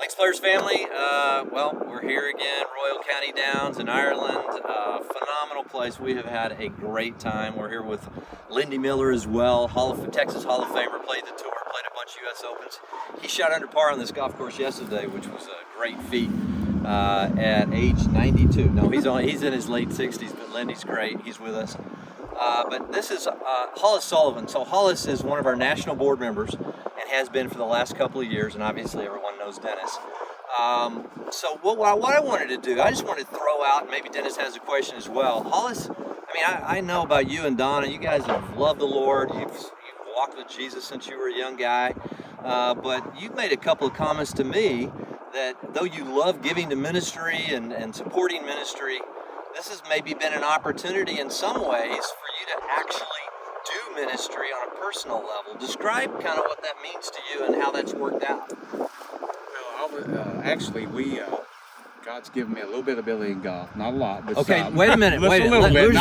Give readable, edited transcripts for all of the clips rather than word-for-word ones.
Thanks, Players family. Well, we're here again, Royal County Downs in Ireland. Phenomenal place. We have had a great time. We're here with Lindy Miller as well, Texas Hall of Famer, played the tour, played a bunch of U.S. Opens. He shot under par on this golf course yesterday, which was a great feat at age 92. No, he's in his late 60s, but Lindy's great. He's with us. But this is Hollis Sullivan. So Hollis is one of our national board members and has been for the last couple of years, and obviously everyone knows Dennis. So what I wanted to do, I just wanted to throw out, and maybe Dennis has a question as well. Hollis, I know about you and Donna. You guys have loved the Lord. You've walked with Jesus since you were a young guy. But you've made a couple of comments to me that though you love giving to ministry and supporting ministry, this has maybe been an opportunity in some ways for you to actually do ministry on a personal level. Describe kind of what that means to you and how that's worked out. Well, God's given me a little bit of ability in golf. Not a lot, but okay, some. wait a minute. Let's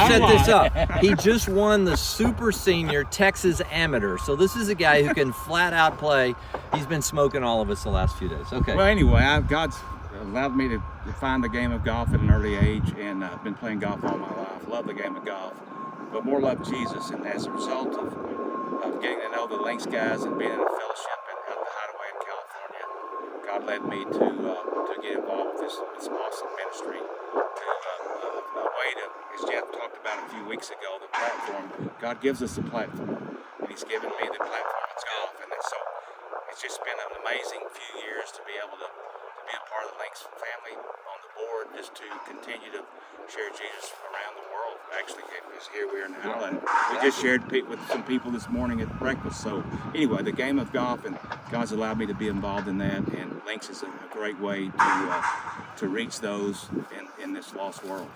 set this up. He just won the Super Senior Texas Amateur. So this is a guy who can flat out play. He's been smoking all of us the last few days. Okay. Well, anyway, God's allowed me to find the game of golf at an early age, and I've been playing golf all my life. Love the game of golf, but more love Jesus. And as a result of getting to know the Links guys and being in a fellowship at the Hideaway in California, God led me to get involved with this awesome ministry. A way to, as Jeff talked about a few weeks ago, the platform. God gives us a platform, and He's given me the platform. It's golf, and so it's just been an amazing few years to be able to be a part of the Links family on the board, just to continue to share Jesus around the world. Actually, because here we are in Ireland. We just shared with some people this morning at breakfast. So anyway, the game of golf, and God's allowed me to be involved in that, and Links is a great way to reach those in this lost world.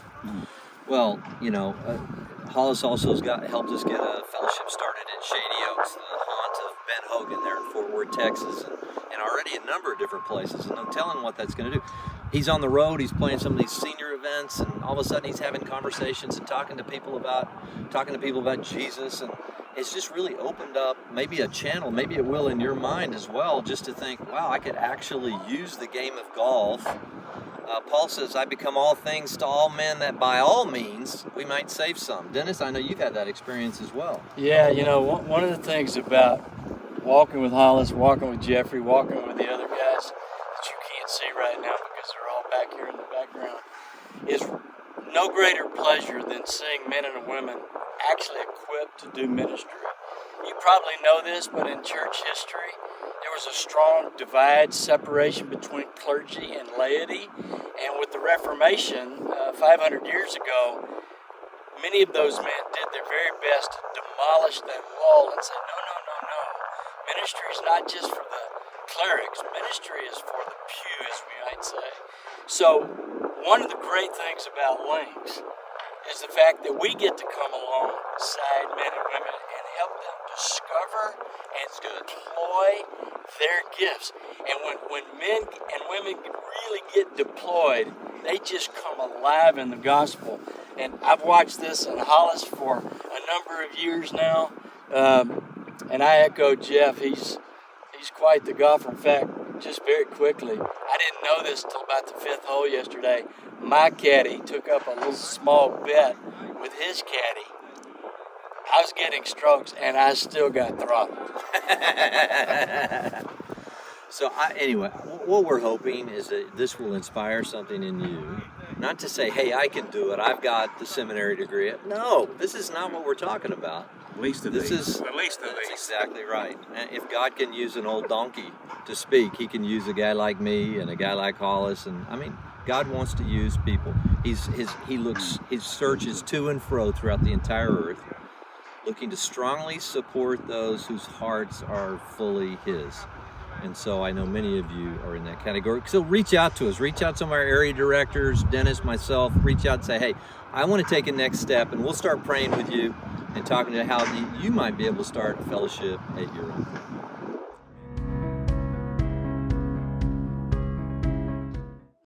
Well, Hollis also has helped us get a fellowship started at Shady Oaks, the haunt of Ben Hogan there in Fort Worth, Texas, and already a number of different places, and no telling what that's going to do. He's on the road, he's playing some of these senior events, and all of a sudden he's having conversations and talking to people about Jesus, and it's just really opened up maybe a channel, maybe it will in your mind as well, just to think, wow, I could actually use the game of golf. Paul says, I become all things to all men that by all means we might save some. Dennis, I know you've had that experience as well. Yeah, one of the things about walking with Hollis, walking with Jeffrey, walking with the other guys that you can't see right now because they're all back here in the background, is no greater pleasure than seeing men and women actually equipped to do ministry. You probably know this, but in church history, there was a strong divide, separation between clergy and laity. And with the Reformation, 500 years ago, many of those men did their very best to demolish that wall and say, no. Ministry is not just for the clerics. Ministry is for the pew, as we might say. So one of the great things about Links is the fact that we get to come alongside men and women and help them discover and deploy their gifts. And when men and women really get deployed, they just come alive in the gospel. And I've watched this in Hollis for a number of years now. And I echo Jeff, he's quite the golfer. In fact, just very quickly, I didn't know this until about the fifth hole yesterday. My caddy took up a little small bet with his caddy. I was getting strokes, and I still got throttled. So anyway, what we're hoping is that this will inspire something in you. Not to say, hey, I can do it, I've got the seminary degree. No, this is not what we're talking about. Least of these. That's exactly right. And if God can use an old donkey to speak, He can use a guy like me and a guy like Hollis. And God wants to use people. His searches to and fro throughout the entire earth, looking to strongly support those whose hearts are fully His. And so I know many of you are in that category. So reach out to us. Reach out to some of our area directors, Dennis, myself. Reach out and say, hey, I want to take a next step, and we'll start praying with you and talking to how you might be able to start a fellowship at your own.